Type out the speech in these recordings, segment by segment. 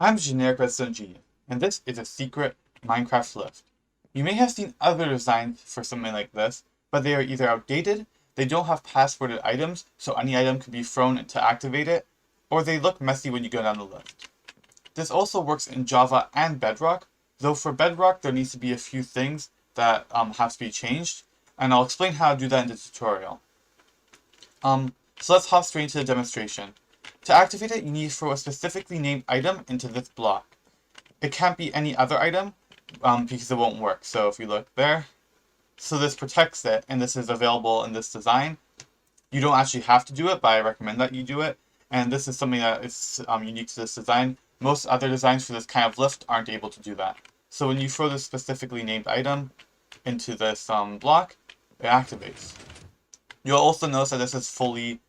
I'm Generic Redstone Genius, and this is a secret Minecraft lift. You may have seen other designs for something like this, but they are either outdated, they don't have passworded items, so any item can be thrown to activate it, or they look messy when you go down the lift. This also works in Java and Bedrock, though for Bedrock there needs to be a few things that have to be changed, and I'll explain how to do that in the tutorial. So let's hop straight into the demonstration. To activate it, you need to throw a specifically named item into this block. It can't be any other item because it won't work. So if you look there, so this protects it, and this is available in this design. You don't actually have to do it, but I recommend that you do it. And this is something that is unique to this design. Most other designs for this kind of lift aren't able to do that. So when you throw this specifically named item into this block, it activates. You'll also notice that this is fully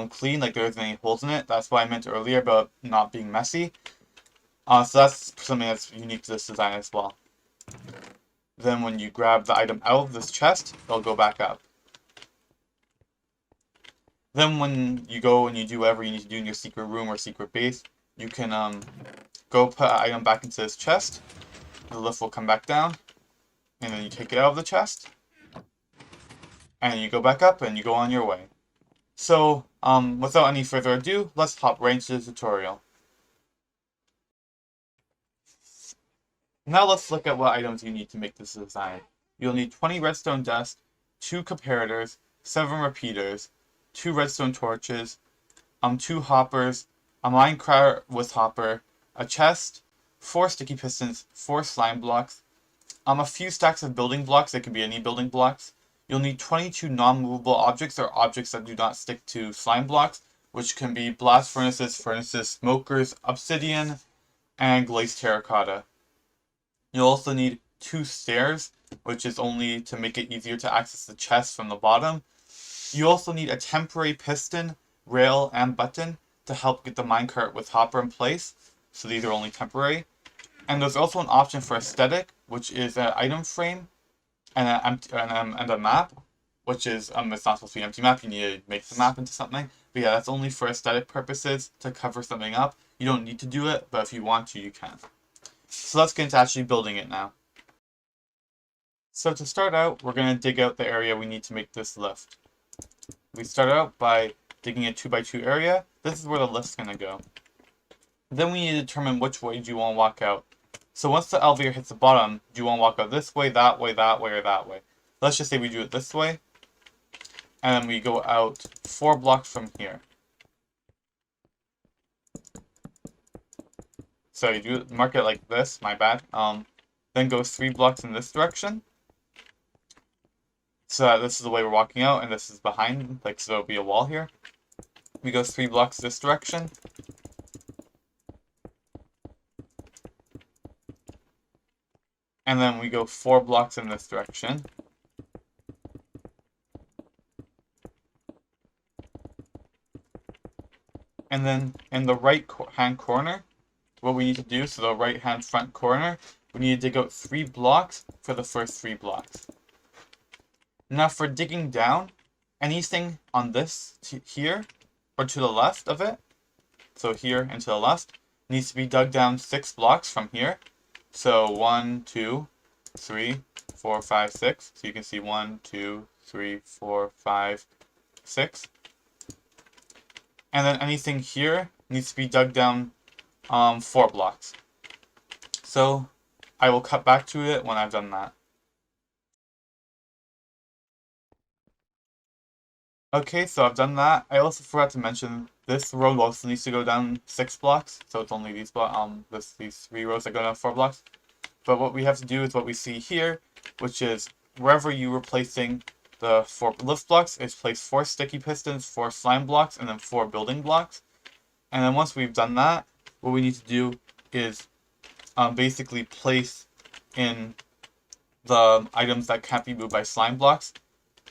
clean, like there isn't any holes in it. That's what I meant earlier about not being messy. So that's something that's unique to this design as well. Then when you grab the item out of this chest, it'll go back up. Then when you go and you do whatever you need to do in your secret room or secret base, you can go put an item back into this chest. The lift will come back down, and then you take it out of the chest, and you go back up and you go on your way. So, without any further ado, let's hop right into the tutorial. Now let's look at what items you need to make this design. You'll need 20 redstone dust, 2 comparators, 7 repeaters, 2 redstone torches, 2 hoppers, a minecart with hopper, a chest, 4 sticky pistons, 4 slime blocks, a few stacks of building blocks. It could be any building blocks. You'll need 22 non-movable objects, or objects that do not stick to slime blocks, which can be blast furnaces, smokers, obsidian, and glazed terracotta. You'll also need 2 stairs, which is only to make it easier to access the chest from the bottom. You also need a temporary piston, rail, and button to help get the minecart with hopper in place, so these are only temporary. And there's also an option for aesthetic, which is an item frame and a map, which is it's not supposed to be an empty map. You need to make the map into something. But yeah, that's only for aesthetic purposes, to cover something up. You don't need to do it, but if you want to, you can. So let's get into actually building it now. So to start out, we're going to dig out the area we need to make this lift. We start out by digging a 2x2 area. This is where the lift's going to go. Then we need to determine which way do you want to walk out. So once the elevator hits the bottom, do you want to walk out this way, that way, that way, or that way? Let's just say we do it this way. And then we go out 4 blocks from here. So you do mark it like this, my bad. Then go 3 blocks in this direction. So this is the way we're walking out, and this is behind, like, so there'll be a wall here. We go 3 blocks this direction. And then we go 4 blocks in this direction. And then in the right hand corner, what we need to do, so the right hand front corner, we need to dig out 3 blocks for the first 3 blocks. Now for digging down, anything on this here, or to the left of it, so here and to the left, needs to be dug down 6 blocks from here. So 1, 2, 3, 4, 5, 6. So you can see 1, 2, 3, 4, 5, 6. And then anything here needs to be dug down 4 blocks. So I will cut back to it when I've done that. Okay, so I've done that. I also forgot to mention this row also needs to go down 6 blocks, so it's only these these 3 rows that go down 4 blocks. But what we have to do is what we see here, which is wherever you were placing the 4 lift blocks, is place 4 sticky pistons, 4 slime blocks, and then 4 building blocks. And then once we've done that, what we need to do is basically place in the items that can't be moved by slime blocks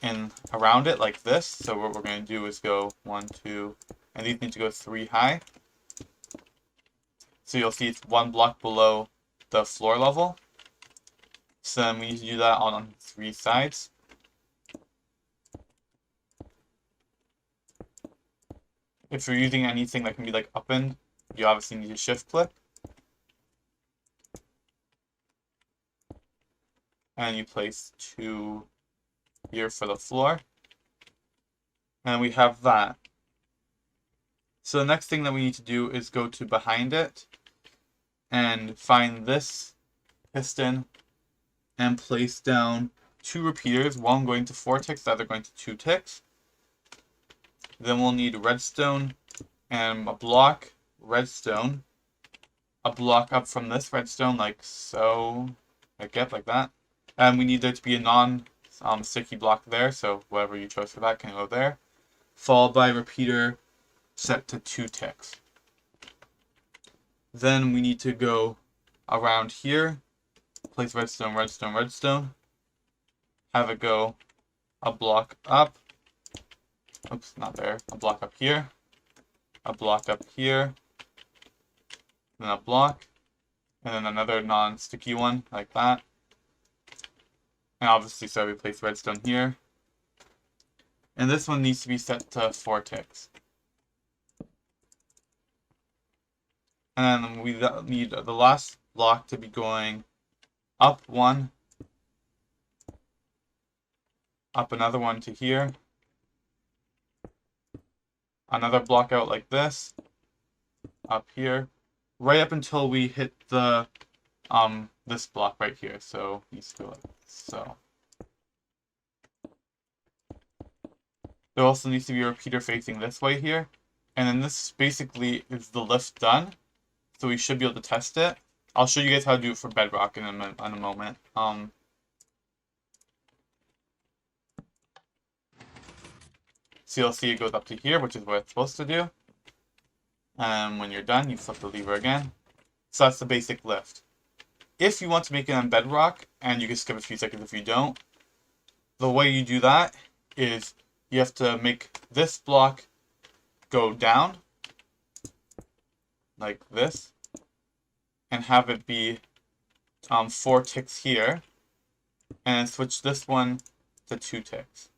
and around it like this. So what we're going to do is go 1, 2, and these need to go 3 high. So you'll see it's 1 block below the floor level. So then we need to do that on 3 sides. If you're using anything that can be like upend, you obviously need to shift click. and you place 2 here for the floor. And we have that. So the next thing that we need to do is go to behind it and find this piston and place down 2 repeaters, one going to 4 ticks, the other going to 2 ticks. Then we'll need redstone and a block redstone, a block up from this redstone like so, like that. And we need there to be a non-sticky block there, so whatever you chose for that can go there. Followed by repeater set to 2 ticks. Then we need to go around here, place redstone, redstone, redstone, have it go a block up, oops, not there, a block up here, a block up here, then a block, and then another non-sticky one like that. And obviously, so we place redstone here. And this one needs to be set to 4 ticks. And then we need the last block to be going up 1, up another one to here, another block out like this, up here, right up until we hit the this block right here. So it needs to go like so. There also needs to be a repeater facing this way here. And then this basically is the lift done. So we should be able to test it. I'll show you guys how to do it for Bedrock in a moment. So you'll see it goes up to here, which is what it's supposed to do. And when you're done, you flip the lever again. So that's the basic lift. If you want to make it on Bedrock, and you can skip a few seconds if you don't, the way you do that is you have to make this block go down, like this, and have it be 4 ticks here, and switch this one to 2 ticks.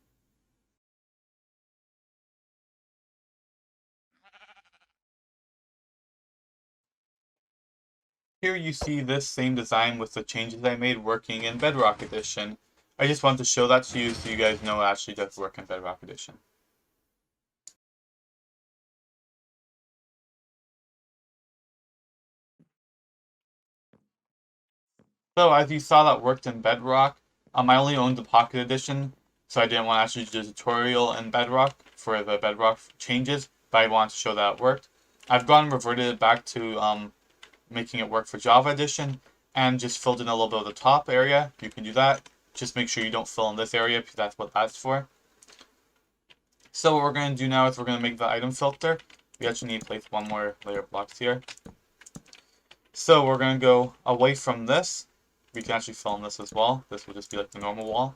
Here you see this same design with the changes I made working in Bedrock Edition. I just wanted to show that to you so you guys know it actually does work in Bedrock Edition. So as you saw that worked in Bedrock, I only owned the Pocket Edition, so I didn't want to actually do a tutorial in Bedrock for the Bedrock changes, but I wanted to show that it worked. I've gone and reverted it back to making it work for Java Edition, and just filled in a little bit of the top area. You can do that. Just make sure you don't fill in this area, because that's what that's for. So what we're going to do now is we're going to make the item filter. We actually need to place one more layer of blocks here. So we're going to go away from this. We can actually fill in this as well. This will just be like the normal wall.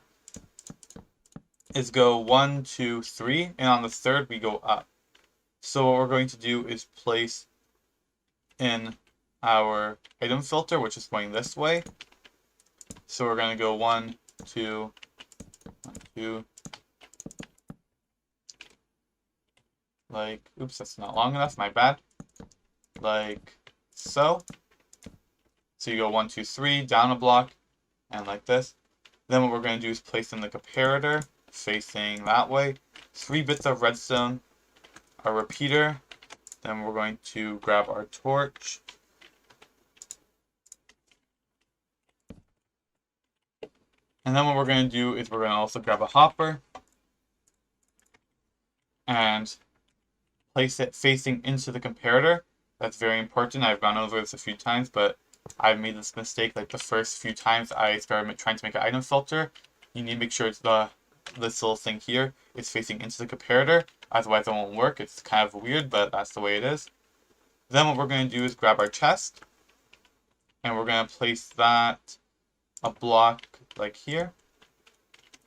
Is go 1, 2, 3, and on the third we go up. So what we're going to do is place in our item filter, which is going this way. So we're going to go 1, 2, 1, 2. Like, oops, that's not long enough, my bad. Like so. So you go 1, 2, 3, down a block, and like this. Then what we're going to do is place in the comparator, facing that way. 3 bits of redstone, a repeater. Then we're going to grab our torch. And then what we're going to do is we're going to also grab a hopper and place it facing into the comparator. That's very important. I've gone over this a few times, but I've made this mistake like the first few times I started trying to make an item filter. You need to make sure it's this little thing here is facing into the comparator, otherwise it won't work. It's kind of weird, but that's the way it is. Then what we're going to do is grab our chest, and we're going to place that a block like here,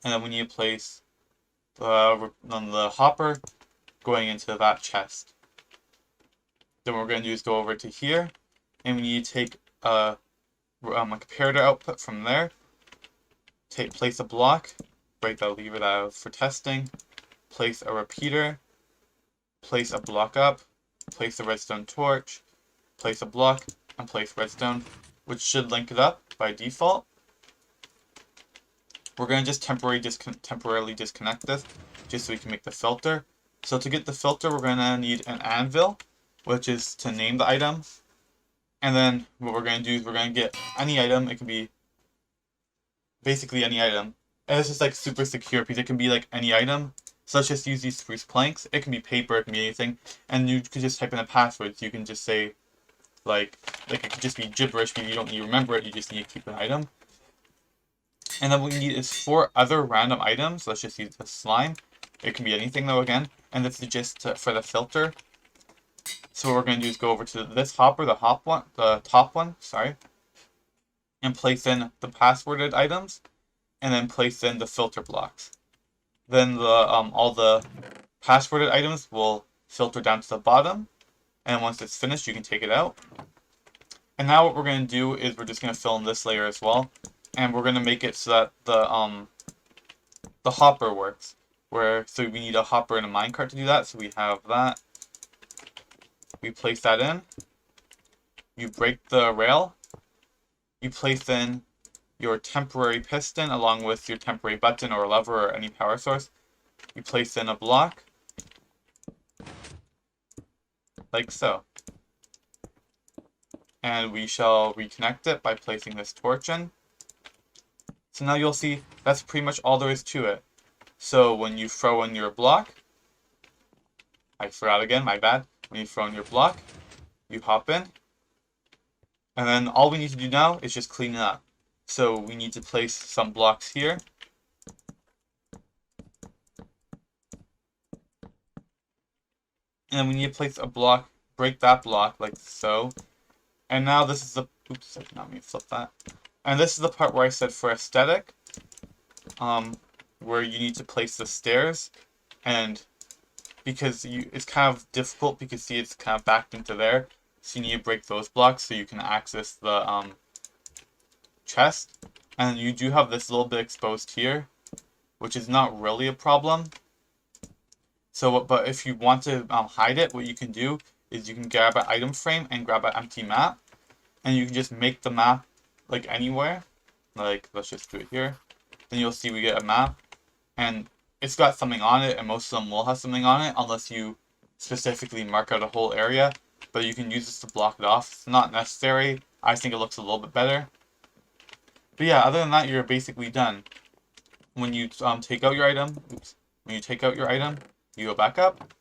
and then we need to place the hopper going into that chest. Then what we're going to do is go over to here, and we need to take a comparator output from there, place a block, break that lever that was for testing, place a repeater, place a block up, place a redstone torch, place a block, and place redstone, which should link it up by default. we're going to just temporarily disconnect this just so we can make the filter. So to get the filter, we're going to need an anvil, which is to name the item. And then what we're going to do is we're going to get any item. It can be basically any item. And it's just like super secure because it can be like any item. So let's just use these spruce planks. It can be paper, it can be anything. And you could just type in a password. So you can just say like it could just be gibberish because you don't need to remember it. You just need to keep an item. And then what we need is 4 other random items. Let's just use the slime. It can be anything though again. And this is just for the filter. So what we're going to do is go over to this hopper, the top one, sorry. And place in the passworded items. And then place in the filter blocks. Then the all the passworded items will filter down to the bottom. And once it's finished, you can take it out. And now what we're going to do is we're just going to fill in this layer as well. And we're going to make it so that the hopper works. So we need a hopper and a minecart to do that. So we have that. We place that in. You break the rail. You place in your temporary piston along with your temporary button or lever or any power source. You place in a block. Like so. And we shall reconnect it by placing this torch in. So now you'll see that's pretty much all there is to it. So when you throw in your block, I forgot again, my bad. When you throw in your block, you hop in. And then all we need to do now is just clean it up. So we need to place some blocks here. And then we need to place a block, break that block like so. And now this is the, oops, I did not mean to flip that. And this is the part where I said for aesthetic, where you need to place the stairs. And because it's kind of difficult because see it's kind of backed into there. So you need to break those blocks so you can access the chest. And you do have this little bit exposed here, which is not really a problem. So, but if you want to hide it, what you can do is you can grab an item frame and grab an empty map. And you can just make the map like anywhere. Like, let's just do it here. Then you'll see we get a map. And it's got something on it, and most of them will have something on it, unless you specifically mark out a whole area. But you can use this to block it off. It's not necessary. I think it looks a little bit better. But yeah, other than that, you're basically done. When you take out your item, when you take out your item, you go back up.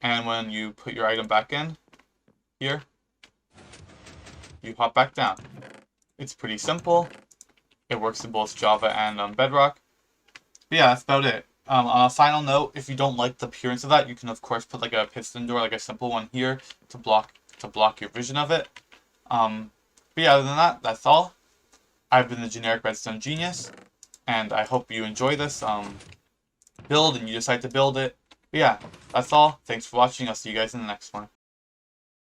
And when you put your item back in, here, you hop back down. It's pretty simple. It works in both Java and Bedrock. But yeah, that's about it. On a final note, if you don't like the appearance of that, you can of course put like a piston door, like a simple one here, to block your vision of it. But yeah, other than that, that's all. I've been the generic Redstone Genius, and I hope you enjoy this build and you decide to build it. But yeah, that's all. Thanks for watching. I'll see you guys in the next one.